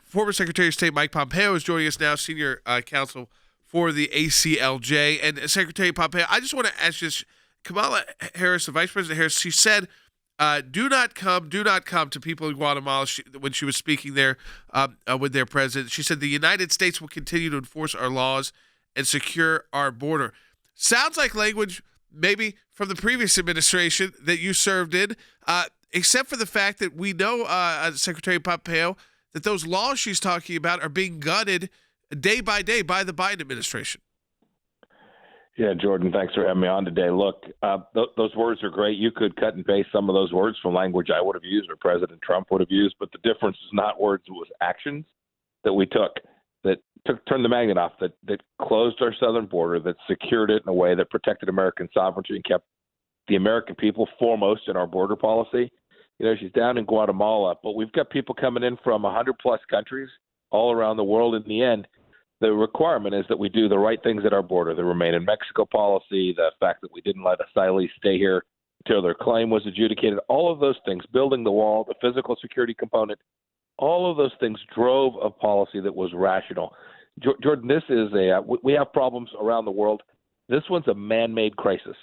Former Secretary of State Mike Pompeo is joining us now, Senior Counsel for the ACLJ. And Secretary Pompeo, I just want to ask you, Kamala Harris, the Vice President Harris, she said, do not come to people in Guatemala when she was speaking there with their president. She said the United States will continue to enforce our laws and secure our border. Sounds like language maybe from the previous administration that you served in, except for the fact that we know, Secretary Pompeo, that those laws she's talking about are being gutted day by day by the Biden administration. Yeah, Jordan, thanks for having me on today. Look, those words are great. You could cut and paste some of those words from language I would have used or President Trump would have used, but the difference is not words, it was actions that we took that turned the magnet off, that closed our southern border, that secured it in a way that protected American sovereignty and kept the American people foremost in our border policy. You know, she's down in Guatemala, but we've got people coming in from 100-plus countries all around the world. In the end, the requirement is that we do the right things at our border. The Remain in Mexico policy, the fact that we didn't let asylees stay here until their claim was adjudicated, all of those things, building the wall, the physical security component, all of those things drove a policy that was rational. Jordan, this is we have problems around the world. This one's a man-made crisis.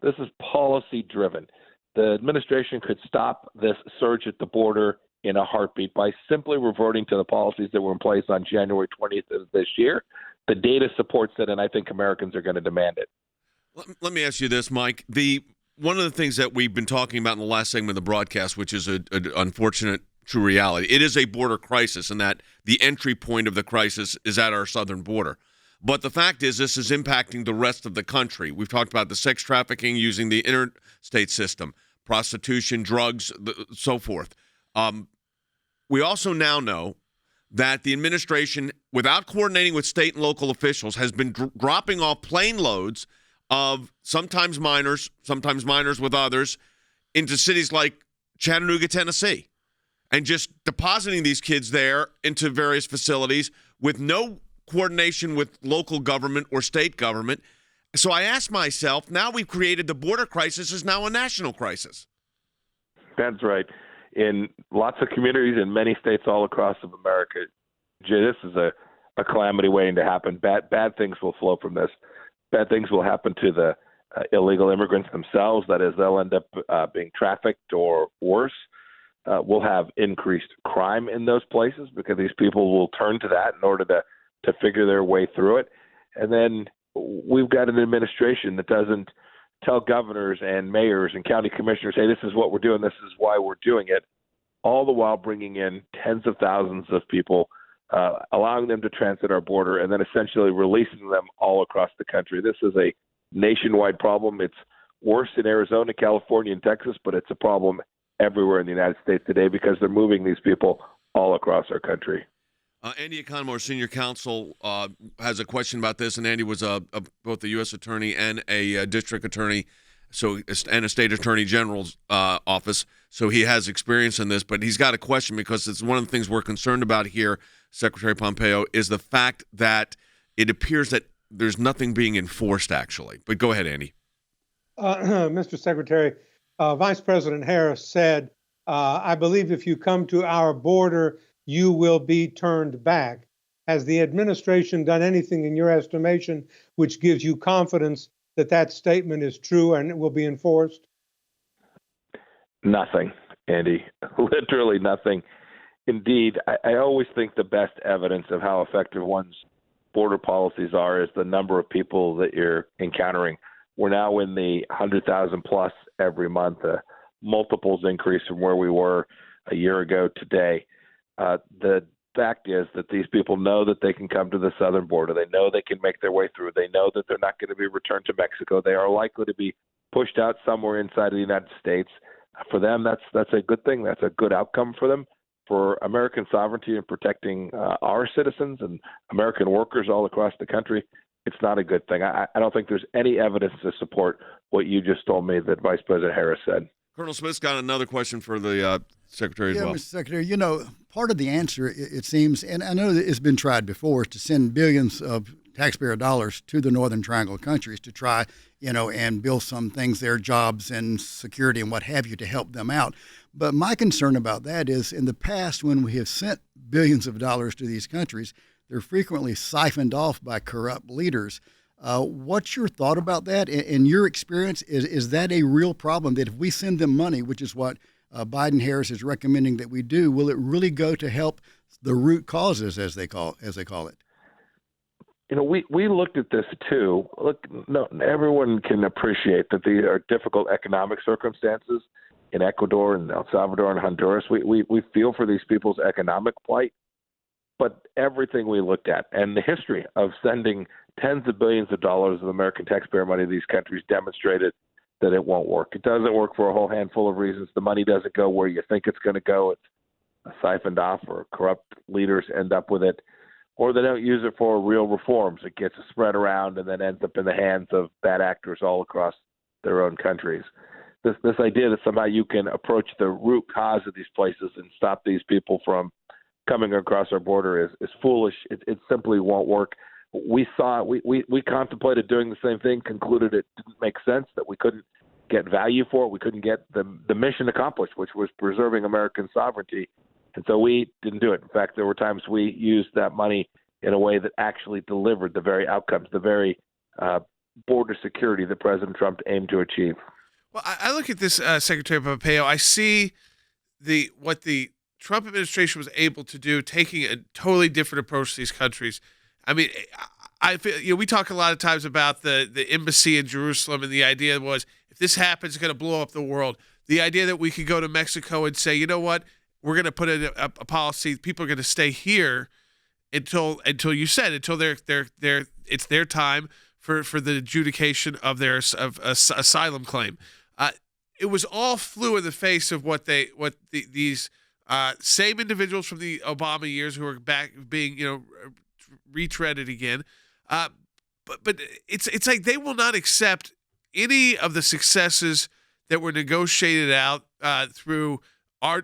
This is policy-driven. The administration could stop this surge at the border in a heartbeat by simply reverting to the policies that were in place on January 20th of this year. The data supports it, and I think Americans are going to demand it. Let me ask you this, Mike. One of the things that we've been talking about in the last segment of the broadcast, which is an unfortunate true reality, it is a border crisis, and that the entry point of the crisis is at our southern border. But the fact is, this is impacting the rest of the country. We've talked about the sex trafficking using the interstate system, prostitution, drugs, so forth. We also now know that the administration, without coordinating with state and local officials, has been dropping off plane loads of sometimes minors with others, into cities like Chattanooga, Tennessee, and just depositing these kids there into various facilities with no coordination with local government or state government. So I asked myself, now we've created the border crisis is now a national crisis. That's right. In lots of communities in many states all across America, this is a calamity waiting to happen. Bad things will flow from this. Bad things will happen to the illegal immigrants themselves. That is, they'll end up being trafficked or worse. We'll have increased crime in those places because these people will turn to that in order to figure their way through it. And then we've got an administration that doesn't tell governors and mayors and county commissioners, hey, this is what we're doing, this is why we're doing it, all the while bringing in tens of thousands of people, allowing them to transit our border, and then essentially releasing them all across the country. This is a nationwide problem. It's worse in Arizona, California, and Texas, but it's a problem everywhere in the United States today because they're moving these people all across our country. Andy Economou, Senior Counsel, has a question about this, and Andy was both a U.S. attorney and a district attorney, and a state attorney general's office, so he has experience in this. But he's got a question because it's one of the things we're concerned about here, Secretary Pompeo, is the fact that it appears that there's nothing being enforced, actually. But go ahead, Andy. Mr. Secretary, Vice President Harris said, I believe if you come to our border, you will be turned back. Has the administration done anything in your estimation which gives you confidence that that statement is true and it will be enforced? Nothing, Andy. Literally nothing. Indeed, I always think the best evidence of how effective one's border policies are is the number of people that you're encountering. We're now in the 100,000 plus every month, multiples increase from where we were a year ago today. The fact is that these people know that they can come to the southern border. They know they can make their way through. They know that they're not going to be returned to Mexico. They are likely to be pushed out somewhere inside of the United States. For them, that's a good thing. That's a good outcome for them. For American sovereignty and protecting our citizens and American workers all across the country, it's not a good thing. I don't think there's any evidence to support what you just told me that Vice President Harris said. Colonel Smith's got another question for the Secretary as well. Mr. Secretary, part of the answer, it seems, and I know that it's been tried before, is to send billions of taxpayer dollars to the Northern Triangle countries to try, and build some things there, jobs and security and what have you, to help them out. But my concern about that is in the past, when we have sent billions of dollars to these countries, they're frequently siphoned off by corrupt leaders. What's your thought about that? In your experience, is that a real problem that if we send them money, which is what Biden Harris is recommending that we do, will it really go to help the root causes, as they call it? You know, we looked at this too. Look, no, everyone can appreciate that these are difficult economic circumstances in Ecuador and El Salvador and Honduras. We feel for these people's economic plight, but everything we looked at and the history of sending tens of billions of dollars of American taxpayer money to these countries demonstrated that it won't work. It doesn't work for a whole handful of reasons. The money doesn't go where you think it's going to go. It's siphoned off, or corrupt leaders end up with it, or they don't use it for real reforms. It gets spread around and then ends up in the hands of bad actors all across their own countries. This idea that somehow you can approach the root cause of these places and stop these people from coming across our border is foolish. It simply won't work. We contemplated doing the same thing, concluded it didn't make sense, that we couldn't get value for it. We couldn't get the mission accomplished, which was preserving American sovereignty. And so we didn't do it. In fact, there were times we used that money in a way that actually delivered the very outcomes, the very border security that President Trump aimed to achieve. Well, I look at this, Secretary Pompeo. I see what the Trump administration was able to do, taking a totally different approach to these countries. I mean, I feel, we talk a lot of times about the embassy in Jerusalem, and the idea was if this happens, it's going to blow up the world. The idea that we could go to Mexico and say, you know what, we're going to put in a policy. People are going to stay here until you said until it's their time for the adjudication of their asylum claim. It was all flew in the face of these same individuals from the Obama years who are back being retreaded again. But it's like they will not accept any of the successes that were negotiated out through our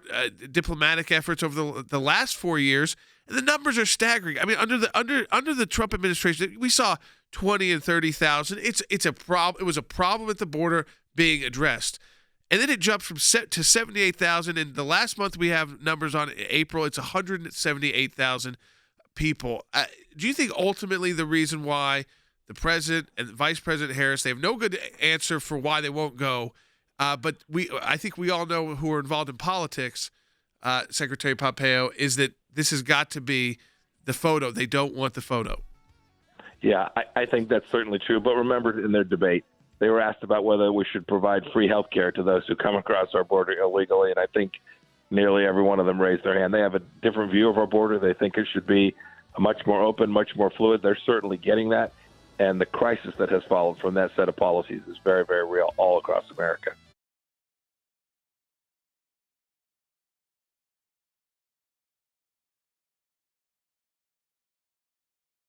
diplomatic efforts over the last 4 years. And the numbers are staggering. I mean, under the Trump administration, we saw 20 and 30,000. It's a problem. It was a problem at the border being addressed. And then it jumped to 78,000. And the last month we have numbers on April, it's 178,000 people. Do you think ultimately the reason why the president and Vice President Harris, they have no good answer for why they won't go, but I think we all know who are involved in politics, Secretary Pompeo, is that this has got to be the photo. They don't want the photo. Yeah, I think that's certainly true. But remember, in their debate, they were asked about whether we should provide free health care to those who come across our border illegally, and I think nearly every one of them raised their hand. They have a different view of our border. They think it should be much more open, much more fluid. They're certainly getting that, and the crisis that has followed from that set of policies is very, very real all across America.